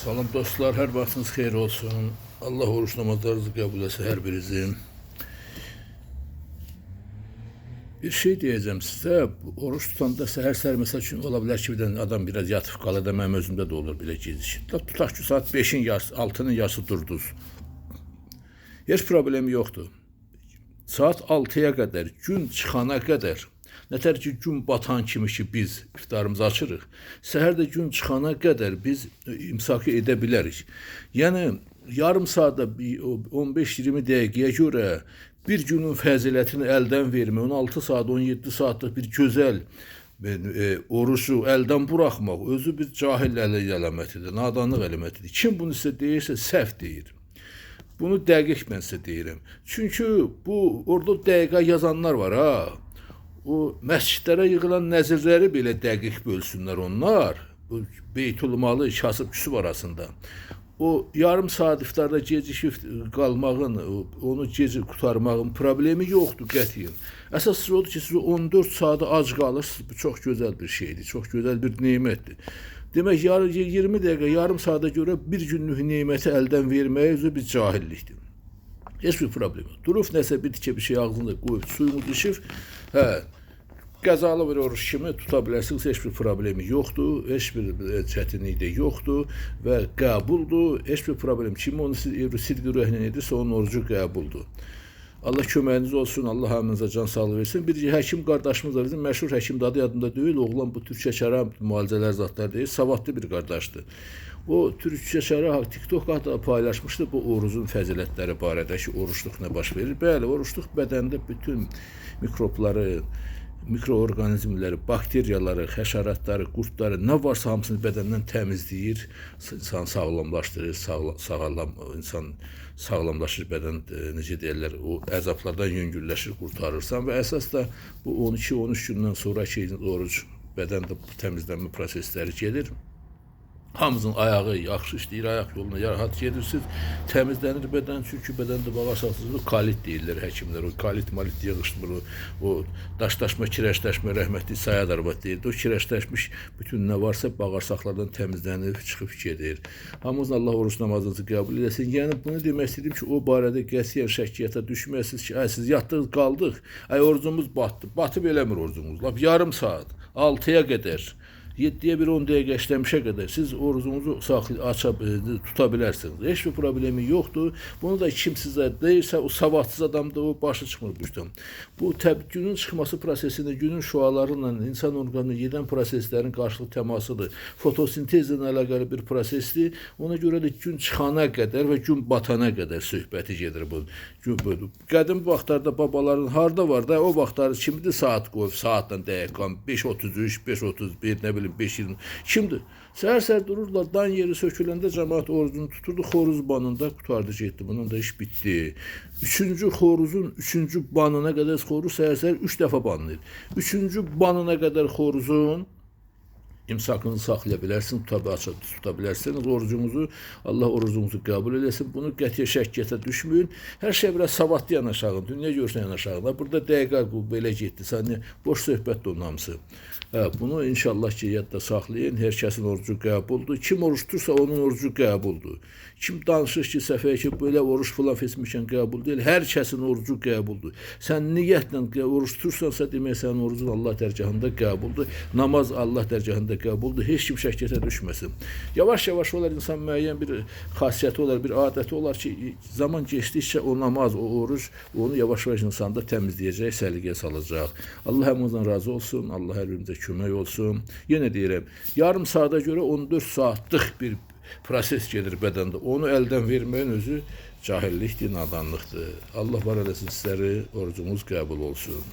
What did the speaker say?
Salam dostlar, her vaxtınız xeyir olsun. Allah oruç namazlarınızı qəbul etsin hər birinizin. Bir şey diyeceğim size, oruç tutanda səhər-səhər məsəl üçün ola bilər ki, bir adam biraz yatıb qalır da mənim özümdə də olur belə geciş. Tutaq ki, saat 5'in yarısı, 6'nın yarısı durdunuz. Heç problemi yoxdur. Saat 6'ya qədər, gün çıxana qədər, nətər ki, gün batan kimi ki, biz iftarımızı açırıq, səhər də gün çıxana qədər biz imsakı edə bilərik. Yəni, yarım saatda 15-20 dəqiqəyə görə bir günün fəzilətini əldən vermə, 16 saat, 17 saatlıq bir gözəl orucu əldən buraxmaq, özü bir cahil əlamətidir, nadanlıq əlamətidir. Kim bunu sizə deyirsə, səhv deyir. Bunu dəqiq mən sizə deyirəm. Çünki bu, orada dəqiqə yazanlar var, ha. O məscidlərə yığılan nəzirləri belə dəqiq bölsünlər onlar. Bu Beytülmalı, kasıb küsüb arasında. O yarım saat iftarda gecikib qalmağın, onu gecə qutarmağın problemi yoxdur qətiyyən. Əsas odur ki, siz 14 saata ac qalırsınız. Bu çox gözəl bir şeydir, çox gözəl bir nemətdir. Demək, 20 dəqiqə, yarım saata görə bir günlük neməti əldən verməyə özü bir cahillikdir. Heç bir problem yox. Durub nəsə bir tikə bir şey ağzında qoyub suyunu içib, qəzalı bir oruç kimi tuta bilərsiniz, heç bir problemi yoxdur, heç bir çətinlik də yoxdur və qəbuldur, heç bir problem. Kim onu sidqi rəhnin edirsə, onun orucu qəbuldur. Allah köməyiniz olsun, Allah hamınıza can sağlığı versin. Bir həkim qardaşımız var, bizim məşhur həkim adı yadımda deyil, oğlan bu Türkçə şərə müalicələr zatlar deyil, savadlı bir qardaşdır. O Türkçə şərə TikTokda paylaşmışdı bu orucun fəzilətləri barədə ki, oruçluq nə baş verir. Bəli, oruçluq bədəndə bütün mikrobları, mikroorganizmləri, bakteriyaları, həşəratları, qurtları, nə varsa hamısını bədəndən təmizləyir, insan sağlamlaşdırır, insan sağlamlaşır, bədən necə deyirlər, o əzablardan yüngülləşir, qurtarırsan və əsas da bu 12-13 gündən sonraki oruc bədəndə təmizlənmə prosesləri gedir. Hamımızın ayağı yaxşı işləyir, ayaq yoluna rahat gedirsiniz, təmizlənir bədən, çünki bədəndə bağırsaqsızlıq kolit deyirlər həkimlər, o kolit malit yığışmır, o daşlaşma, kireçləşmə, rəhmətli Sayad arvad deyirdi, o kireçləşmiş bütün nə varsa bağırsaqlardan təmizlənir, çıxıb gedir. Hamımızın Allah oruç namazınızı qəbul edesin. Yəni, bunu demək istədim ki, o barədə qətiyyən şəkkiyyata düşməsiniz ki, siz yatdınız, qaldıq, orucumuz batdı, batıb eləmir orucumuz, lap yarım saat, 6'ya qədər, 7'ye bir 10 dəqiqə işləmişə qədər siz orucunuzu tuta bilərsiniz. Heç bir problemi yoxdur. Bunu da kim sizə deyirsə, o savadsız adamda o başı çıxmır bu işdən. Bu günün çıxması prosesində günün şüalarıyla insan orqanını yedən proseslərin qarşılıqlı təmasıdır. Fotosintezlə əlaqəli bir prosesdir. Ona görə də gün çıxana qədər və gün batana qədər söhbəti gedir bu. Qədim vaxtlarda babaların harda var da, o vaxtları kimdir saat qoyub, saatla dəqiqə 5:33, 5:31, nə bilim 5:20. Kimdir? Səhər-səhər dururlar, dan yeri söküləndə cəmaət orucunu tuturdu, xoruz banında qutardı getdi. Bunun da iş bitdi. 3-cü xoruzun 3-cü banına qədər xoruz səhər-səhər 3 dəfə banlayır. 3-cü banına qədər xoruzun imsakınızı saxlaya bilərsiniz, tuta bilərsiniz orucunuzu. Allah orucunuzu qəbul eləsin. Bunu qətiyyən şəkkiyyətə düşməyin. Hər şey biraz savadlı yanaşağın, dünya görüşünə yanaşağın. Burada dəqiqə belə getdi. Sən boş söhbətdir onun hamısı. Bunu inşallah ki, yadda saxlayın. Hər kəsin orucu qəbuldur. Kim oruç tutursa onun orucu qəbuldur. Kim danışır ki, səfəyə ki, belə oruç filan fesmişən qəbul deyil. Hər kəsin orucu qəbuldur. Sən niyyətlə oruç tutursansa, demək sənin orucun Allah dərgahında qəbuldur. Namaz Allah dərgahında qəbuldur. Heç kim şəkkiyyətə düşməsin. Yavaş-yavaş olar insan müəyyən bir xasiyyəti olar, bir adəti olar ki, zaman keçdikcə o namaz, o oruç onu yavaş-yavaş insanda təmizləyəcək, səliqəyə salacaq. Allah həmimizdən razı olsun. Allah hər birimizə kömək olsun. Yenə deyirəm, yarım saata görə 14 saatlıq bir proses gedir bədəndə. Onu əldən verməyin özü cahillikdir, nadanlıqdır. Allah var eləsin sizləri, orucumuz qəbul olsun.